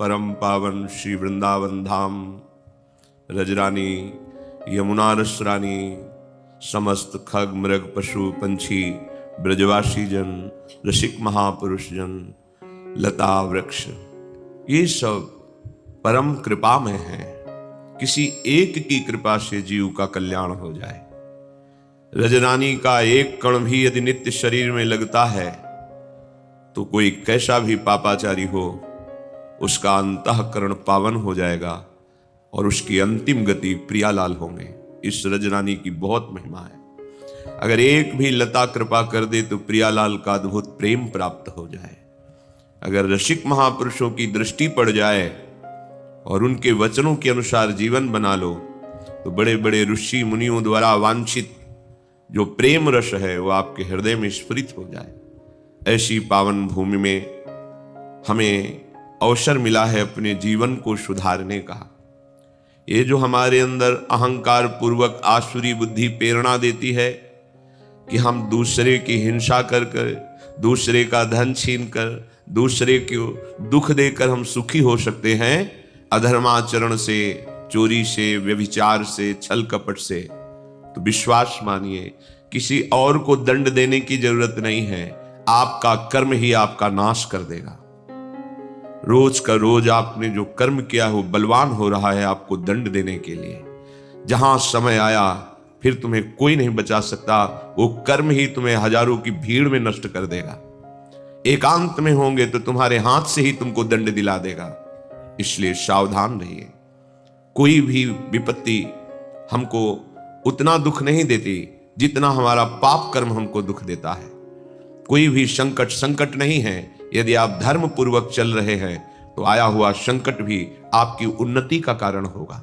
परम पावन श्री वृंदावन धाम, रजरानी यमुना रसरानी, समस्त खग मृग पशु पंछी, ब्रजवासी जन, रसिक महापुरुष जन, लता वृक्ष, ये सब परम कृपा में है। किसी एक की कृपा से जीव का कल्याण हो जाए। रजरानी का एक कण भी यदि नित्य शरीर में लगता है तो कोई कैसा भी पापाचारी हो, उसका अंतःकरण पावन हो जाएगा और उसकी अंतिम गति प्रियालाल होंगे। इस रजरानी की बहुत महिमा है। अगर एक भी लता कृपा कर दे तो प्रियालाल का अद्भुत प्रेम प्राप्त हो जाए। अगर रसिक महापुरुषों की दृष्टि पड़ जाए और उनके वचनों के अनुसार जीवन बना लो तो बड़े बड़े ऋषि मुनियों द्वारा वांछित जो प्रेम रस है वो आपके हृदय में स्फुरित हो जाए। ऐसी पावन भूमि में हमें अवसर मिला है अपने जीवन को सुधारने का। ये जो हमारे अंदर अहंकार पूर्वक आसुरी बुद्धि प्रेरणा देती है कि हम दूसरे की हिंसा कर कर, दूसरे का धन छीन कर, दूसरे को दुख देकर हम सुखी हो सकते हैं, अधर्माचरण से, चोरी से, व्यभिचार से, छल कपट से, तो विश्वास मानिए किसी और को दंड देने की जरूरत नहीं है। आपका कर्म ही आपका नाश कर देगा। रोज का रोज आपने जो कर्म किया वो बलवान हो रहा है आपको दंड देने के लिए। जहां समय आया फिर तुम्हें कोई नहीं बचा सकता, वो कर्म ही तुम्हें हजारों की भीड़ में नष्ट कर देगा। एकांत में होंगे तो तुम्हारे हाथ से ही तुमको दंड दिला देगा। इसलिए सावधान रहिए। कोई भी विपत्ति हमको उतना दुख नहीं देती जितना हमारा पाप कर्म हमको दुख देता है। कोई भी संकट नहीं है। यदि आप धर्म पूर्वक चल रहे हैं तो आया हुआ संकट भी आपकी उन्नति का कारण होगा।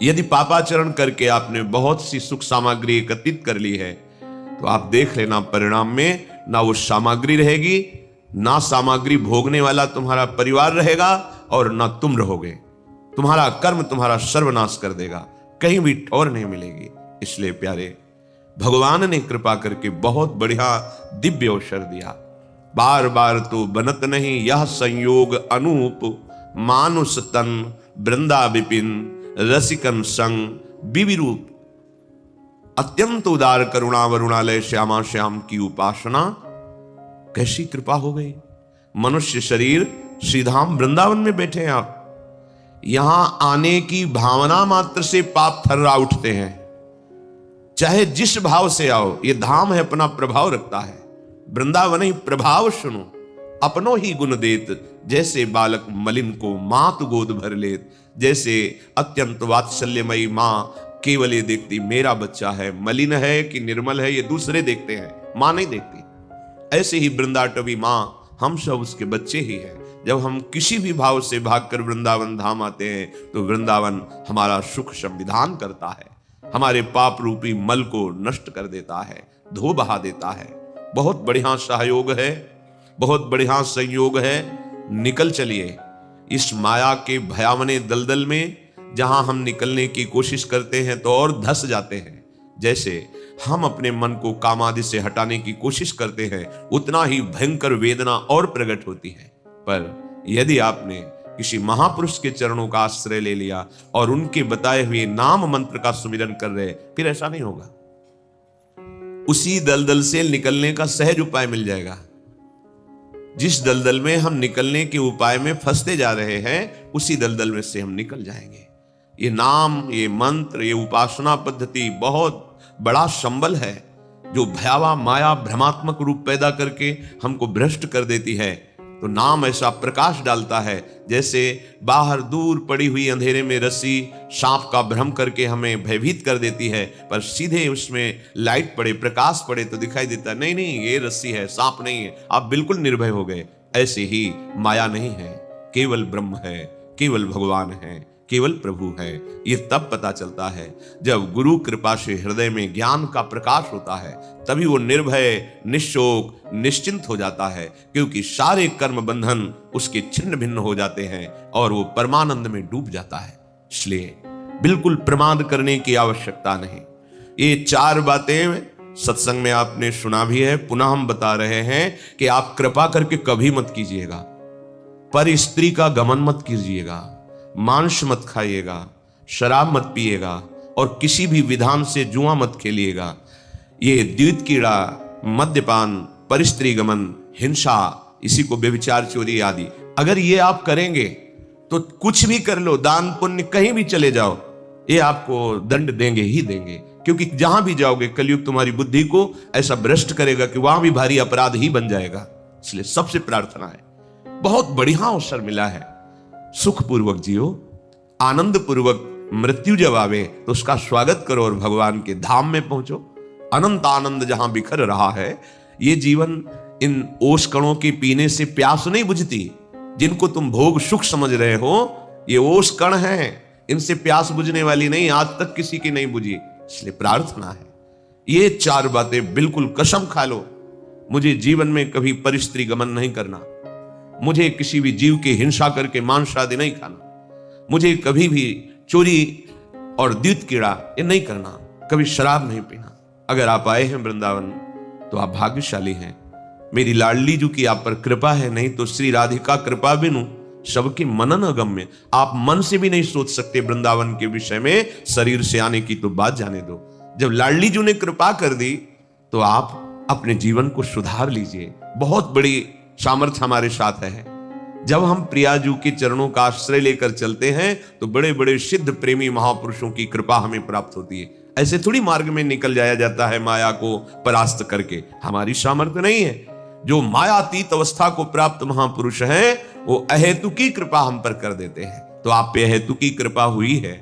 यदि पापाचरण करके आपने बहुत सी सुख सामग्री एकत्रित कर ली है तो आप देख लेना परिणाम में ना वो सामग्री रहेगी, ना सामग्री भोगने वाला तुम्हारा परिवार रहेगा और ना तुम रहोगे। तुम्हारा कर्म तुम्हारा सर्वनाश कर देगा, कहीं भी ठौर नहीं मिलेगी। इसलिए प्यारे, भगवान ने कृपा करके बहुत बढ़िया दिव्य अवसर दिया। बार बार तो बनत नहीं यह संयोग अनूप, मानुष तन वृंदा विपिन, रसिकन संग विविरूप। अत्यंत उदार करुणा वरुणालय श्यामा श्याम की उपासना। कैसी कृपा हो गई। मनुष्य शरीर श्रीधाम वृंदावन में बैठे हैं आप। यहां आने की भावना मात्र से पाप थर्रा उठते हैं। चाहे जिस भाव से आओ, ये धाम है अपना प्रभाव रखता है। वृंदावन ही प्रभाव सुनो, अपनो ही गुण देत, जैसे बालक मलिन को मात गोद भर लेत। जैसे अत्यंत वात्सल्यमयी मां केवल ये देखती मेरा बच्चा है, मलिन है कि निर्मल है, ये दूसरे देखते हैं, मां नहीं देखती। ऐसे ही वृंदाटवी मां, हम सब उसके बच्चे ही हैं। जब हम किसी भी भाव से भागकर वृंदावन धाम आते हैं तो वृंदावन हमारा सुख संविधान करता है, हमारे पाप रूपी मल को नष्ट कर देता है, धो बहा देता है। बहुत बढ़िया सहयोग है, बहुत बढ़िया संयोग है। निकल चलिए इस माया के भयावने दलदल में। जहां हम निकलने की कोशिश करते हैं तो और धंस जाते हैं। जैसे हम अपने मन को कामादि से हटाने की कोशिश करते हैं, उतना ही भयंकर वेदना और प्रकट होती है। पर यदि आपने किसी महापुरुष के चरणों का आश्रय ले लिया और उनके बताए हुए नाम मंत्र का सुमिरन कर रहे, फिर ऐसा नहीं होगा। उसी दलदल से निकलने का सहज उपाय मिल जाएगा। जिस दलदल में हम निकलने के उपाय में फंसते जा रहे हैं, उसी दलदल में से हम निकल जाएंगे। ये नाम, ये मंत्र, ये उपासना पद्धति बहुत बड़ा संबल है जो भयावह माया भ्रमात्मक रूप पैदा करके हमको भ्रष्ट कर देती है। तो नाम ऐसा प्रकाश डालता है जैसे बाहर दूर पड़ी हुई अंधेरे में रस्सी सांप का भ्रम करके हमें भयभीत कर देती है, पर सीधे उसमें लाइट पड़े, प्रकाश पड़े तो दिखाई देता नहीं नहीं ये रस्सी है, सांप नहीं है, आप बिल्कुल निर्भय हो गए। ऐसे ही माया नहीं है, केवल ब्रह्म है, केवल भगवान है, केवल प्रभु है। ये तब पता चलता है जब गुरु कृपा से हृदय में ज्ञान का प्रकाश होता है, तभी वो निर्भय, निश्चोक, निश्चिंत हो जाता है, क्योंकि सारे कर्म बंधन उसके छिन्न भिन्न हो जाते हैं और वो परमानंद में डूब जाता है। इसलिए बिल्कुल प्रमाद करने की आवश्यकता नहीं। ये चार बातें सत्संग में आपने सुना भी है, पुनः हम बता रहे हैं कि आप कृपा करके कभी मत कीजिएगा। पर स्त्री का गमन मत कीजिएगा, मांस मत खाइएगा, शराब मत पिएगा और किसी भी विधान से जुआ मत खेलिएगा। ये द्वित कीड़ा, मद्यपान, पर स्त्री गमन, हिंसा, इसी को व्यभिचार, चोरी आदि, अगर ये आप करेंगे तो कुछ भी कर लो, दान पुण्य कहीं भी चले जाओ, ये आपको दंड देंगे ही देंगे। क्योंकि जहां भी जाओगे कलयुग तुम्हारी बुद्धि को ऐसा भ्रष्ट करेगा कि वहां भी भारी अपराध ही बन जाएगा। इसलिए सबसे प्रार्थना है, बहुत बढ़िया अवसर मिला है, सुखपूर्वक जियो, आनंद पूर्वक मृत्यु जब आवे तो उसका स्वागत करो और भगवान के धाम में पहुंचो। अनंत आनंद जहां बिखर रहा है, ये जीवन इन ओस कणों के पीने से प्यास नहीं बुझती। जिनको तुम भोग सुख समझ रहे हो, ये ओस कण हैं, इनसे प्यास बुझने वाली नहीं, आज तक किसी की नहीं बुझी। इसलिए प्रार्थना है, ये 4 बातें बिल्कुल कसम खा लो, मुझे जीवन में कभी परिस्त्री गमन नहीं करना, मुझे किसी भी जीव की हिंसा करके मांस आदि नहीं खाना, मुझे कभी भी चोरी और द्वित कीड़ा ये नहीं करना, कभी शराब नहीं पीना। अगर आप आए हैं वृंदावन तो आप भाग्यशाली हैं, मेरी लाडली जू की आप पर कृपा है, नहीं तो श्री राधिका कृपा बिनु सबके मनन अगम्य। आप मन से भी नहीं सोच सकते वृंदावन के विषय में, शरीर से आने की तो बात जाने दो। जब लाडली जू ने कृपा कर दी तो आप अपने जीवन को सुधार लीजिए। बहुत बड़ी सामर्थ्य हमारे साथ है। जब हम प्रियाजू के चरणों का आश्रय लेकर चलते हैं तो बड़े बड़े सिद्ध प्रेमी महापुरुषों की कृपा हमें प्राप्त होती है। ऐसे थोड़ी मार्ग में निकल जाया जाता है माया को परास्त करके, हमारी सामर्थ्य नहीं है। जो मायातीत अवस्था को प्राप्त महापुरुष हैं वो अहेतुकी कृपा हम पर कर देते हैं। तो आप पे अहेतुकी कृपा हुई है,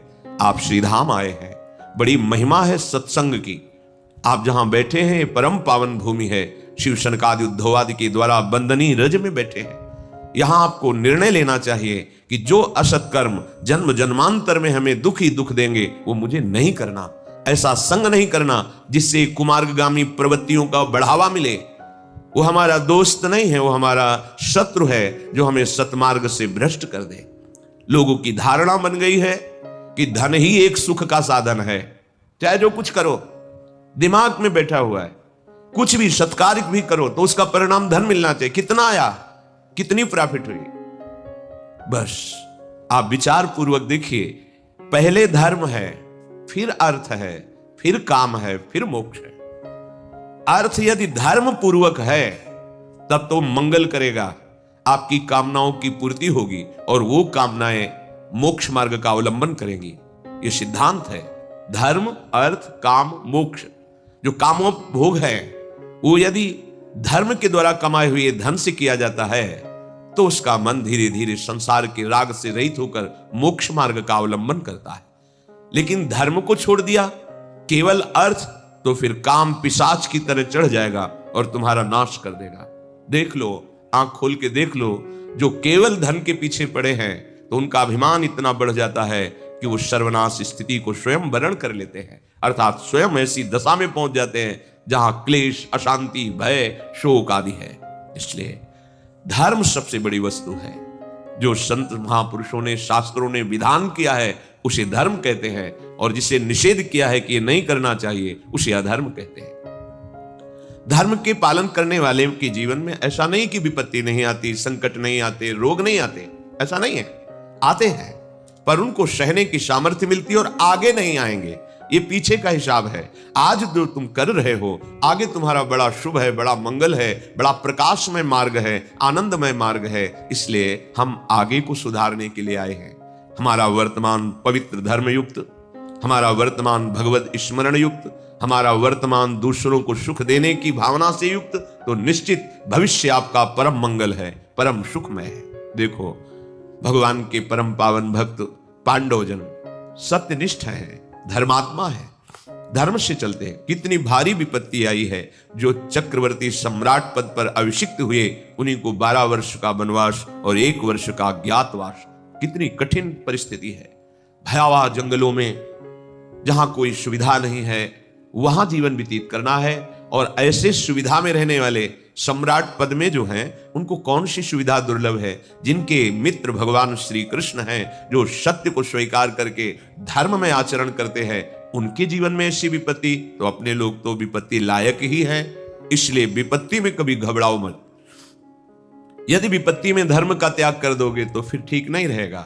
आप श्रीधाम आए हैं, बड़ी महिमा है सत्संग की। आप जहां बैठे हैं परम पावन भूमि है, शिव शनकादि उद्धवादि के द्वारा बंदनी रज में बैठे हैं। यहां आपको निर्णय लेना चाहिए कि जो असत कर्म जन्म जन्मांतर में हमें दुख ही दुख देंगे वो मुझे नहीं करना। ऐसा संग नहीं करना जिससे कुमार्गगामी प्रवृत्तियों का बढ़ावा मिले। वो हमारा दोस्त नहीं है, वो हमारा शत्रु है जो हमें सतमार्ग से भ्रष्ट कर दे। लोगों की धारणा बन गई है कि धन ही एक सुख का साधन है, चाहे जो कुछ करो, दिमाग में बैठा हुआ है, कुछ भी सत्कार्य भी करो तो उसका परिणाम धन मिलना चाहिए। कितना आया, कितनी प्रॉफिट हुई, बस आप विचार पूर्वक देखिए। पहले धर्म है, फिर अर्थ है, फिर काम है, फिर मोक्ष है। अर्थ यदि धर्म पूर्वक है तब तो मंगल करेगा, आपकी कामनाओं की पूर्ति होगी और वो कामनाएं मोक्ष मार्ग का अवलंबन करेंगी। ये सिद्धांत है। धर्म, अर्थ, काम, मोक्ष। जो कामोपभोग है वो यदि धर्म के द्वारा कमाए हुए धन से किया जाता है तो उसका मन धीरे धीरे संसार के राग से रहित होकर मोक्ष मार्ग का अवलंबन करता है। लेकिन धर्म को छोड़ दिया केवल अर्थ, तो फिर काम पिशाच की तरह चढ़ जाएगा और तुम्हारा नाश कर देगा। देख लो, आंख खोल के देख लो, जो केवल धन के पीछे पड़े हैं तो उनका अभिमान इतना बढ़ जाता है कि वो सर्वनाश स्थिति को स्वयं वरण कर लेते हैं, अर्थात स्वयं ऐसी दशा में पहुंच जाते हैं जहां क्लेश, अशांति, भय, शोक आदि है। इसलिए धर्म सबसे बड़ी वस्तु है। जो संत महापुरुषों ने, शास्त्रों ने विधान किया है उसे धर्म कहते हैं, और जिसे निषेध किया है कि ये नहीं करना चाहिए उसे अधर्म कहते हैं। धर्म के पालन करने वाले के जीवन में ऐसा नहीं कि विपत्ति नहीं आती, संकट नहीं आते, रोग नहीं आते, ऐसा नहीं है। आते हैं पर उनको सहने की सामर्थ्य मिलती है और आगे नहीं आएंगे। ये पीछे का हिसाब है। आज जो तुम कर रहे हो आगे तुम्हारा बड़ा शुभ है, बड़ा मंगल है, बड़ा प्रकाशमय मार्ग है, आनंदमय मार्ग है। इसलिए हम आगे को सुधारने के लिए आए हैं। हमारा वर्तमान पवित्र धर्म युक्त, हमारा वर्तमान भगवत स्मरण युक्त, हमारा वर्तमान दूसरों को सुख देने की भावना से युक्त, तो निश्चित भविष्य आपका परम मंगल है, परम सुखमय है। देखो, भगवान के परम पावन भक्त पांडवजन सत्यनिष्ठ है, धर्मात्मा है, धर्म से चलते हैं। कितनी भारी विपत्ति आई है। जो चक्रवर्ती सम्राट पद पर अभिषिक्त हुए उन्हीं को 12 वर्ष का वनवास और 1 वर्ष का अज्ञातवास। कितनी कठिन परिस्थिति है। भयावह जंगलों में जहां कोई सुविधा नहीं है वहां जीवन व्यतीत करना है। और ऐसे सुविधा में रहने वाले सम्राट पद में जो हैं उनको कौन सी सुविधा दुर्लभ है। जिनके मित्र भगवान श्री कृष्ण हैं, जो सत्य को स्वीकार करके धर्म में आचरण करते हैं, उनके जीवन में ऐसी विपत्ति, तो अपने लोग तो विपत्ति लायक ही हैं। इसलिए विपत्ति में कभी घबराओ मत। यदि विपत्ति में धर्म का त्याग कर दोगे तो फिर ठीक नहीं रहेगा।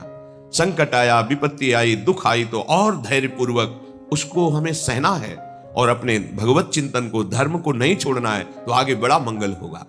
संकट आया, विपत्ति आई, दुख आई तो और धैर्य पूर्वक उसको हमें सहना है और अपने भगवत चिंतन को, धर्म को नहीं छोड़ना है, तो आगे बड़ा मंगल होगा।